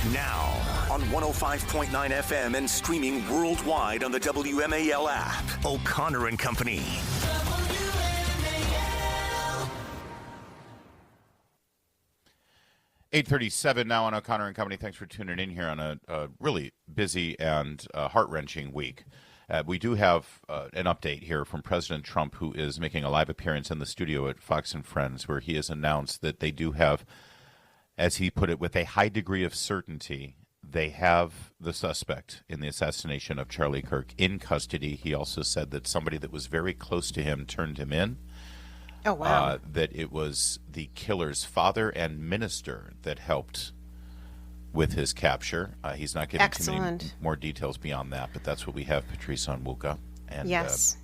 Now on 105.9 FM and streaming worldwide on the WMAL app. O'Connor and Company. 8:37 now on O'Connor and Company. Thanks for tuning in here on a really busy and heart-wrenching week. We do have an update here from President Trump, who is making a live appearance in the studio at Fox and Friends, where he has announced that they do have, as he put it, with a high degree of certainty, they have the suspect in the assassination of Charlie Kirk in custody. He also said that somebody that was very close to him turned him in. Oh, wow. That it was the killer's father and minister that helped with his capture. He's not giving too many more details beyond that, but that's what we have. Patrice Onwuka. And, yes.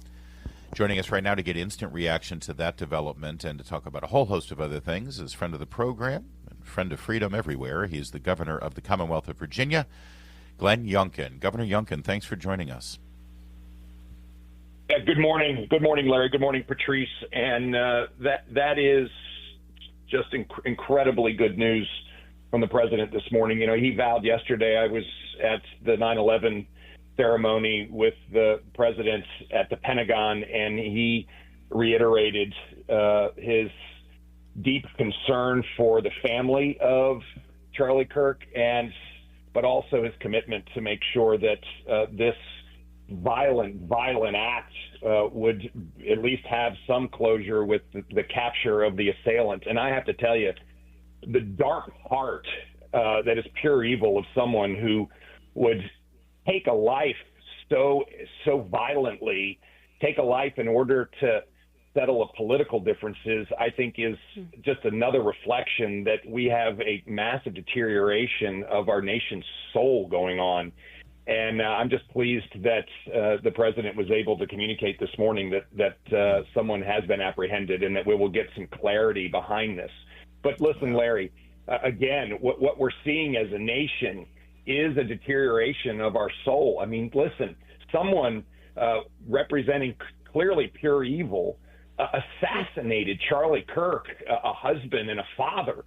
Joining us right now to get instant reaction to that development and to talk about a whole host of other things is friend of the program and friend of freedom everywhere. He's the governor of the Commonwealth of Virginia, Glenn Youngkin. Governor Youngkin, thanks for joining us. Yeah, good morning. Good morning, Larry. Good morning, Patrice. And that is just incredibly good news from the president this morning. You know, he vowed yesterday. I was at the 9/11 ceremony with the president at the Pentagon, and he reiterated his deep concern for the family of Charlie Kirk, but also his commitment to make sure that this violent act would at least have some closure with the capture of the assailant. And I have to tell you, the dark heart that is pure evil of someone who would take a life so violently, take a life in order to settle a political differences, I think is just another reflection that we have a massive deterioration of our nation's soul going on. And I'm just pleased that the president was able to communicate this morning that someone has been apprehended and that we will get some clarity behind this. But listen, Larry, again, what we're seeing as a nation is a deterioration of our soul. I mean, listen, someone representing clearly pure evil assassinated Charlie Kirk, a husband and a father,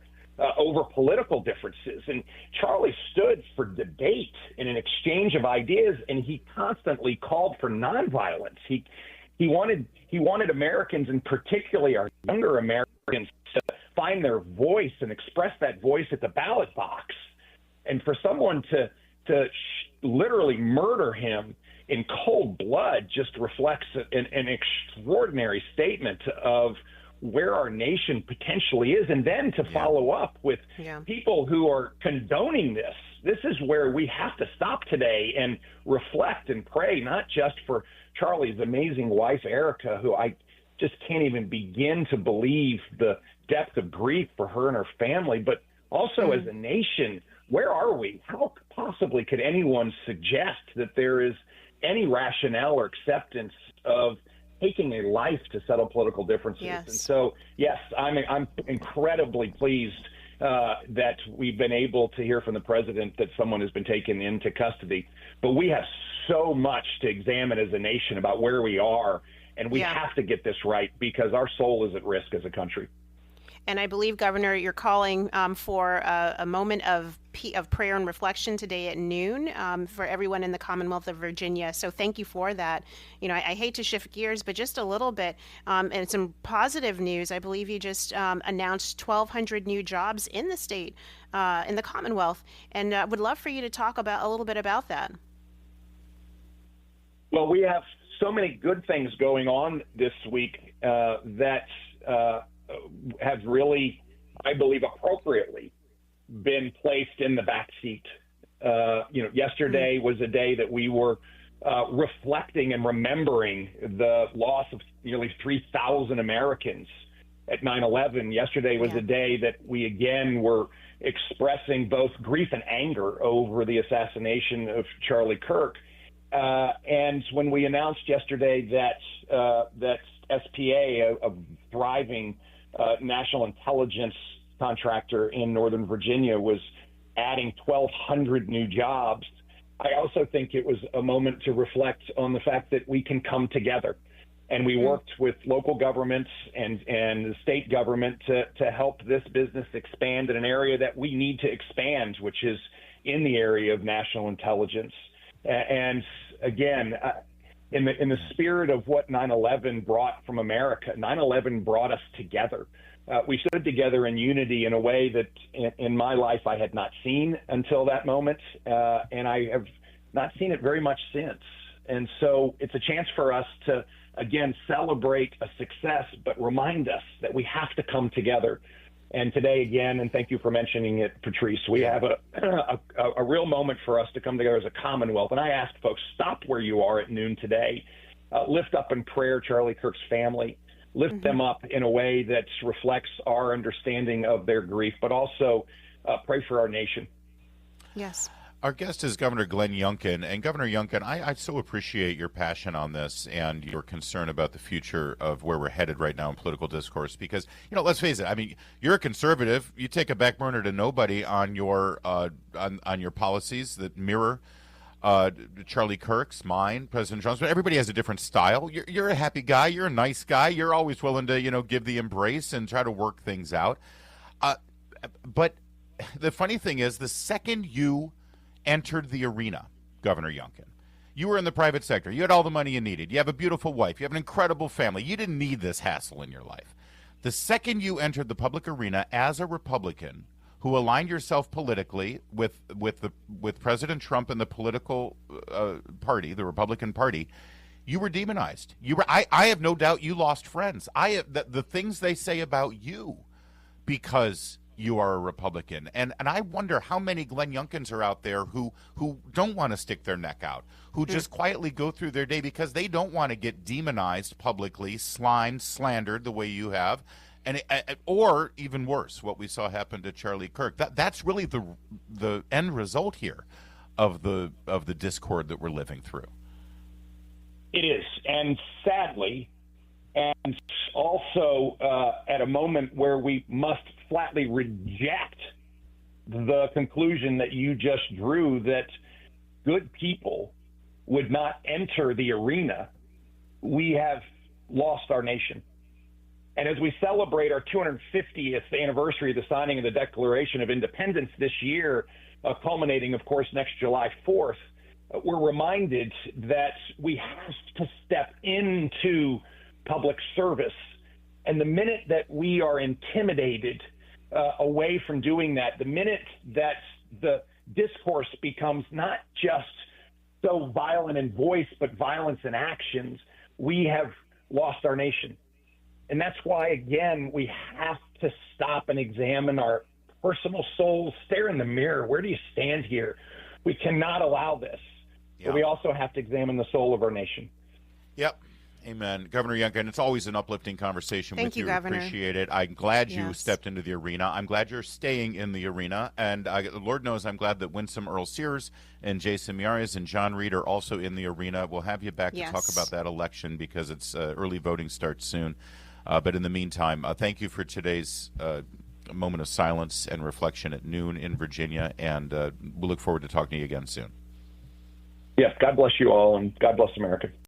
over political differences. And Charlie stood for debate and an exchange of ideas, and he constantly called for nonviolence. He wanted Americans, and particularly our younger Americans, to find their voice and express that voice at the ballot box. And for someone to literally murder him in cold blood just reflects an extraordinary statement of where our nation potentially is, and then to follow up with people who are condoning this. This is where we have to stop today and reflect and pray, not just for Charlie's amazing wife, Erica, who I just can't even begin to believe the depth of grief for her and her family, but also as a nation, where are we? How possibly could anyone suggest that there is any rationale or acceptance of taking a life to settle political differences? Yes. And so, yes, I'm incredibly pleased that we've been able to hear from the president that someone has been taken into custody. But we have so much to examine as a nation about where we are, and we have to get this right because our soul is at risk as a country. And I believe, Governor, you're calling for a moment of prayer and reflection today at noon for everyone in the Commonwealth of Virginia. So thank you for that. You know, I hate to shift gears, but just a little bit. And some positive news. I believe you just announced 1,200 new jobs in the state, in the Commonwealth. And would love for you to talk a little bit about that. Well, we have so many good things going on this week that have really, I believe, appropriately been placed in the backseat. Yesterday was a day that we were reflecting and remembering the loss of nearly 3,000 Americans at 9/11. Yesterday was a day that we again were expressing both grief and anger over the assassination of Charlie Kirk. And when we announced yesterday that SPA, a thriving national intelligence contractor in Northern Virginia, was adding 1,200 new jobs, I also think it was a moment to reflect on the fact that we can come together. And we worked with local governments and the state government to help this business expand in an area that we need to expand, which is in the area of national intelligence. And again, in the spirit of what 9/11 brought from America, 9/11 brought us together. We stood together in unity in a way that in my life I had not seen until that moment, and I have not seen it very much since. And so it's a chance for us to, again, celebrate a success, but remind us that we have to come together. And today, again, and thank you for mentioning it, Patrice, we have a real moment for us to come together as a Commonwealth. And I ask folks, stop where you are at noon today. Lift up in prayer Charlie Kirk's family. Lift them up in a way that reflects our understanding of their grief, but also pray for our nation. Yes. Our guest is Governor Glenn Youngkin. And Governor Youngkin, I so appreciate your passion on this and your concern about the future of where we're headed right now in political discourse. Because, let's face it, I mean, you're a conservative. You take a back burner to nobody on your on your policies that mirror Charlie Kirk's, mine, President Trump's. But everybody has a different style. You're a happy guy. You're a nice guy. You're always willing to, give the embrace and try to work things out. But the funny thing is, the second you entered the arena, Governor Youngkin, you were in the private sector. You had all the money you needed. You have a beautiful wife. You have an incredible family. You didn't need this hassle in your life. The second you entered the public arena as a Republican who aligned yourself politically with President Trump and the political party, the Republican Party, you were demonized. I have no doubt you lost friends. The things they say about you because you are a Republican. And I wonder how many Glenn Youngkins are out there who don't want to stick their neck out, who just quietly go through their day because they don't want to get demonized publicly, slimed, slandered the way you have, and or even worse, what we saw happen to Charlie Kirk. That's really the end result here of the discord that we're living through. It is, and sadly, and also at a moment where we must flatly reject the conclusion that you just drew that good people would not enter the arena, we have lost our nation. And as we celebrate our 250th anniversary of the signing of the Declaration of Independence this year, culminating, of course, next July 4th, we're reminded that we have to step into public service. And the minute that we are intimidated away from doing that, the minute that the discourse becomes not just so violent in voice, but violence in actions, we have lost our nation. And that's why, again, we have to stop and examine our personal souls, stare in the mirror. Where do you stand here? We cannot allow this. Yep. But we also have to examine the soul of our nation. Yep. Amen. Governor Youngkin, it's always an uplifting conversation with you. Governor. Appreciate it. I'm glad you stepped into the arena. I'm glad you're staying in the arena. And Lord knows I'm glad that Winsome Earl Sears and Jason Miares and John Reed are also in the arena. We'll have you back to talk about that election because it's early voting starts soon. But in the meantime, thank you for today's moment of silence and reflection at noon in Virginia. And we'll look forward to talking to you again soon. Yes, God bless you all, and God bless America.